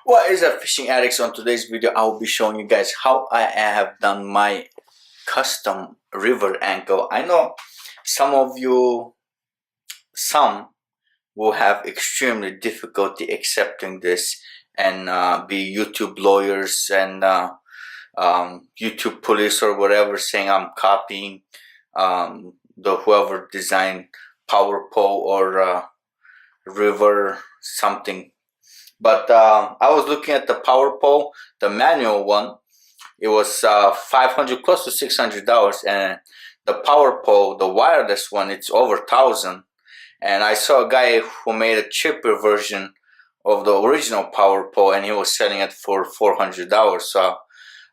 What is up, fishing addicts? On today's video I will be showing you guys how I have done my custom river ankle. I know some of you will have extremely difficulty accepting this and be YouTube lawyers and YouTube police or whatever, saying I'm copying the whoever designed power pole or river something. But I was looking at the power pole, the manual one. It was $500, close to $600, and the power pole, the wireless one, it's over $1,000. And I saw a guy who made a cheaper version of the original power pole, and he was selling it for $400. So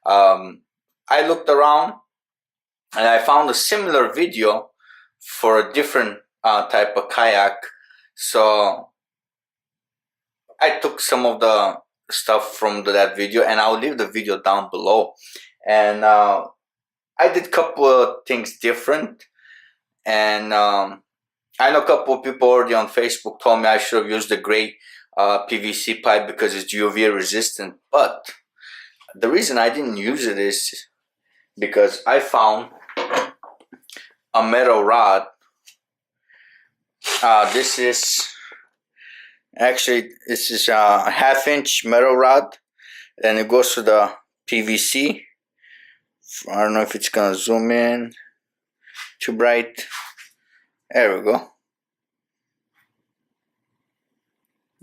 I looked around, and I found a similar video for a different type of kayak. So I took some of the stuff from that video, and I'll leave the video down below. And I did a couple of things different, and I know a couple of people already on Facebook told me I should have used the gray PVC pipe because it's UV resistant. But the reason I didn't use it is because I found a metal rod. This is a half-inch metal rod, and it goes to the PVC. I don't know if it's gonna zoom in too bright. There we go.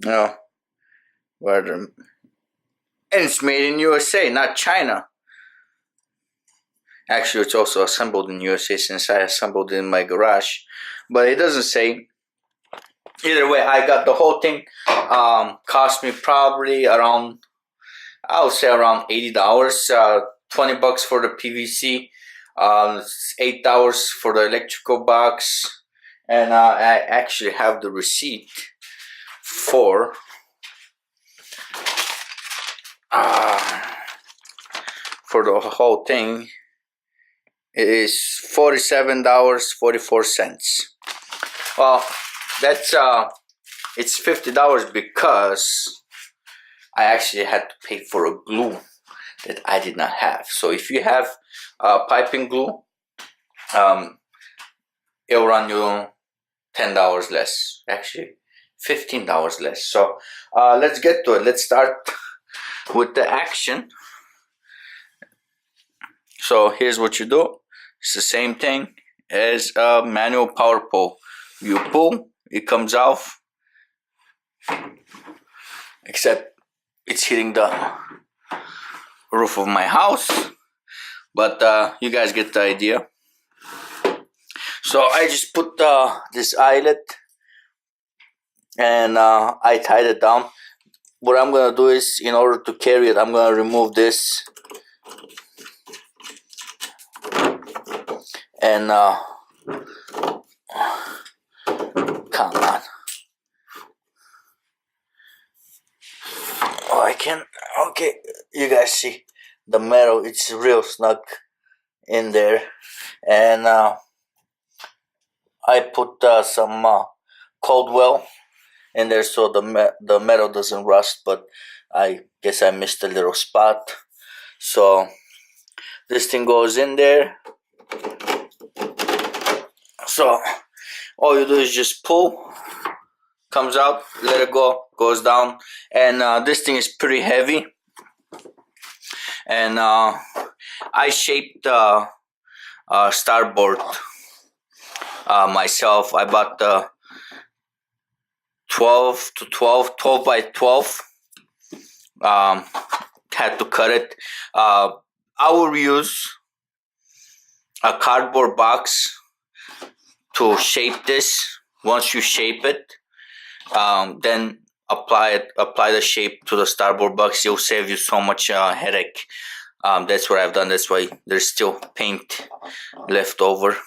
No, and it's made in USA, not China. Actually, it's also assembled in USA since I assembled it in my garage, but it doesn't say. Either way, I got the whole thing. Cost me probably around, I would say around $80. $20 for the PVC, $8 for the electrical box, and I actually have the receipt for the whole thing. It is $47.44. Well, that's it's $50 because I actually had to pay for a glue that I did not have. So if you have piping glue, it'll run you $10 less, actually $15 less. So let's get to it. Let's start with the action. So here's what you do. It's the same thing as a manual power pole. You pull, it comes off, except it's hitting the roof of my house, but you guys get the idea. So I just put this eyelet, and I tied it down. What I'm gonna do is, in order to carry it, I'm gonna remove this, and come on. Oh, I can. Okay, you guys see the metal? It's real snug in there, and I put some Coldwell in there so the metal doesn't rust. But I guess I missed a little spot, so this thing goes in there. So all you do is just pull, comes out, let it go, goes down, and this thing is pretty heavy. And I shaped the starboard myself. I bought the 12 by 12. Had to cut it. I will use a cardboard box to shape this. Once you shape it, then apply the shape to the starboard box. It'll save you so much headache. That's what I've done. That's why there's still paint left over,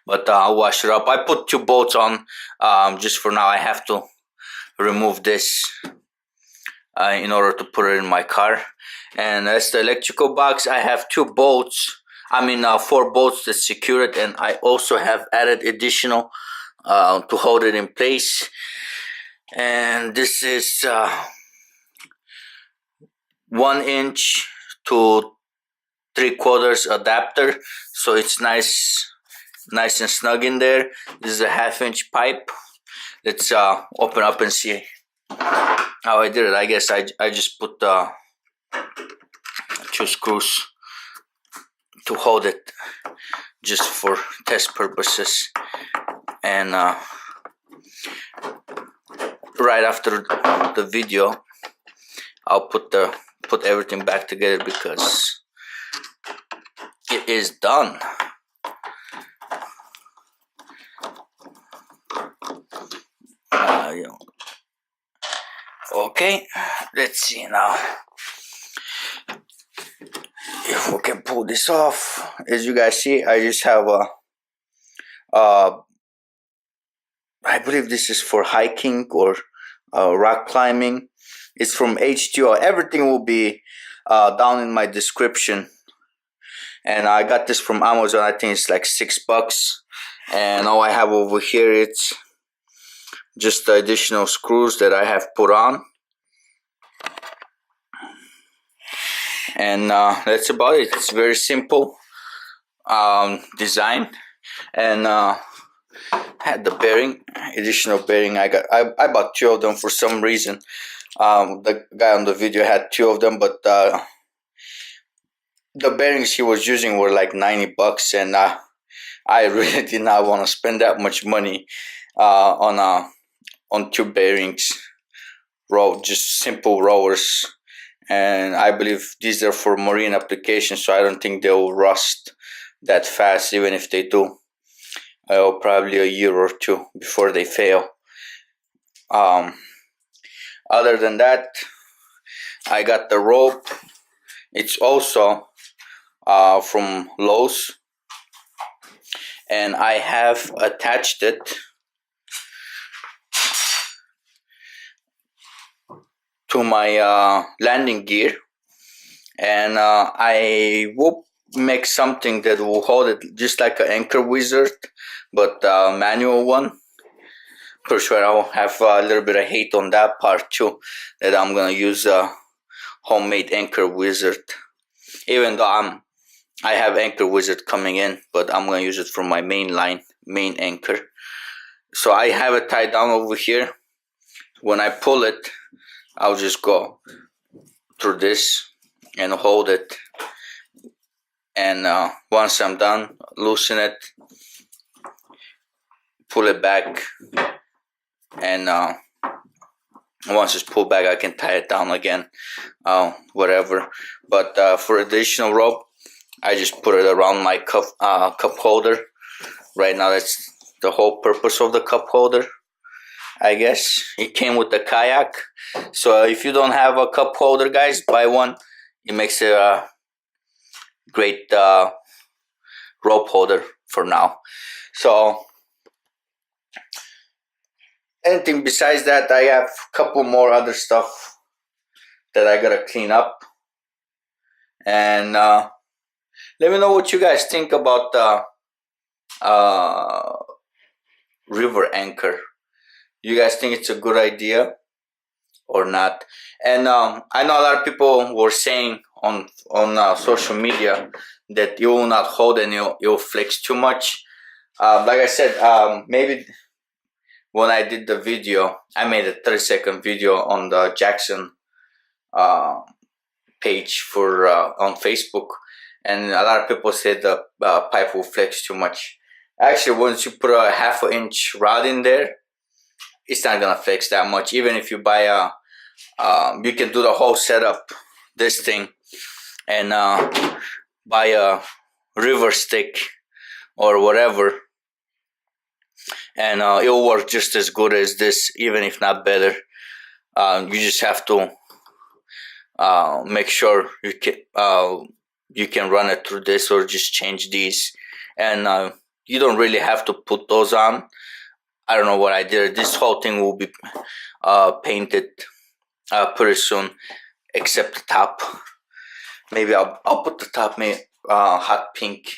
but I'll wash it up. I put 2 bolts on just for now. I have to remove this in order to put it in my car. And that's the electrical box. I have 2 bolts, 4 bolts that secure it, and I also have added additional to hold it in place. And this is 1" to 3/4 adapter, so it's nice and snug in there. This is a 1/2" pipe. Let's open up and see how I did it. I guess I just put 2 screws to hold it, just for test purposes. And right after the video, I'll put everything back together, because it is done. Okay, let's see now if we can pull this off. As you guys see, I just have I believe this is for hiking or rock climbing. It's from H2O. Everything will be down in my description. And I got this from Amazon. I think it's like $6. And all I have over here, it's just the additional screws that I have put on. And that's about it. It's very simple design. And had the bearing, additional bearing. I bought 2 of them for some reason. The guy on the video had 2 of them, but the bearings he was using were like $90, and I really did not want to spend that much money on 2 bearings, just simple rowers. And I believe these are for marine applications, so I don't think they will rust that fast. Even if they do, probably a year or 2 before they fail. Other than that, I got the rope. It's also from Lowe's, and I have attached it to my landing gear, and I will make something that will hold it just like an anchor wizard, but manual one. For sure I'll have a little bit of hate on that part too, that I'm gonna use a homemade anchor wizard, even though I have anchor wizard coming in, but I'm gonna use it for my main anchor. So I have it tied down over here. When I pull it, I'll just go through this and hold it, and once I'm done, loosen it, pull it back, and once it's pulled back, I can tie it down again, whatever. But for additional rope, I just put it around my cup holder. Right now, that's the whole purpose of the cup holder, I guess. It came with the kayak, so if you don't have a cup holder, guys, buy one. It makes it a great rope holder for now. So anything besides that, I have a couple more other stuff that I gotta clean up. And let me know what you guys think about the river anchor. You guys think it's a good idea or not? And I know a lot of people were saying on social media that you will not hold and you'll flex too much. Like I said, maybe when I did the video, I made a 30-second video on the Jackson page for on Facebook, and a lot of people said the pipe will flex too much. Actually, once you put a 1/2 inch rod in there, it's not gonna flex that much. Even if you buy you can do the whole setup, this thing, and buy a river stick or whatever, and it'll work just as good as this, even if not better. You just have to make sure you can run it through this, or just change these, and you don't really have to put those on. I don't know what I did. This whole thing will be painted pretty soon, except the top. Maybe I'll put the top hot pink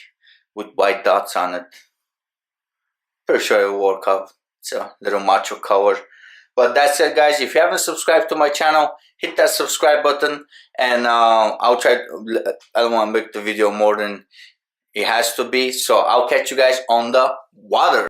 with white dots on it. Pretty sure it will work out. It's a little macho color. But that's it, guys. If you haven't subscribed to my channel, hit that subscribe button, and I'll try. I don't want to make the video more than it has to be. So I'll catch you guys on the water.